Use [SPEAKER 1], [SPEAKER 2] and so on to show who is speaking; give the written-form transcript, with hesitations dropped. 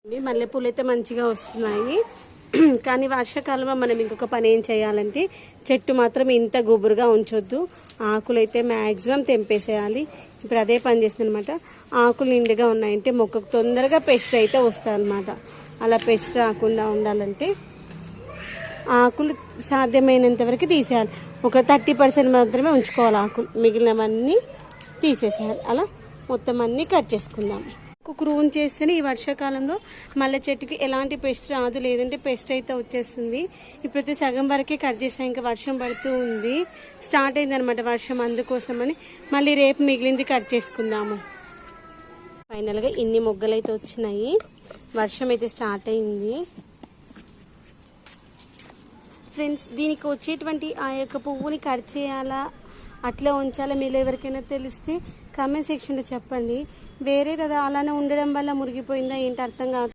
[SPEAKER 1] మల్లెపూలు అయితే మంచిగా వస్తున్నాయి. కానీ వర్షాకాలంలో మనం ఇంకొక పని ఏం చేయాలంటే చెట్టు మాత్రం ఇంత గుబురుగా ఉంచొద్దు. ఆకులు అయితే మ్యాక్సిమం తెంపేసేయాలి. ఇప్పుడు అదే పని చేస్తుంది అనమాట. ఆకులు నిండుగా ఉన్నాయంటే మొక్కకు తొందరగా పెస్ట్ అయితే వస్తాయి అన్నమాట. అలా పెస్ట్ రాకుండా ఉండాలంటే ఆకులు సాధ్యమైనంత వరకు తీసేయాలి. ఒక 30% మాత్రమే ఉంచుకోవాలి ఆకులు, మిగిలినవన్నీ తీసేసేయాలి. అలా మొత్తం అన్నీ కట్ చేసుకుందాం. క్రూన్ చేస్తేనే ఈ వర్షాకాలంలో మల్లె చెట్టుకి ఎలాంటి పెస్ట్ రాదు, లేదంటే పెస్ట్ అయితే వచ్చేస్తుంది. ఇప్పుడైతే సగం వరకే కట్ చేసాం, ఇంకా వర్షం పడుతూ ఉంది, స్టార్ట్ అయింది అనమాట వర్షం. అందుకోసమని మళ్ళీ రేపు మిగిలింది కట్ చేసుకుందాము. ఫైనల్గా ఇన్ని మొగ్గలు అయితే వచ్చినాయి. వర్షం అయితే స్టార్ట్ అయింది ఫ్రెండ్స్. దీనికి వచ్చేటువంటి ఆ యొక్క పువ్వుని కట్ చేయాలా అట్లా ఉంచాలా మీలో ఎవరికైనా తెలిస్తే కామెంట్ సెక్షన్లో చెప్పండి. వేరే కదా అలానే ఉండడం వల్ల మురిగిపోయిందా ఏంటి అర్థం కాదు.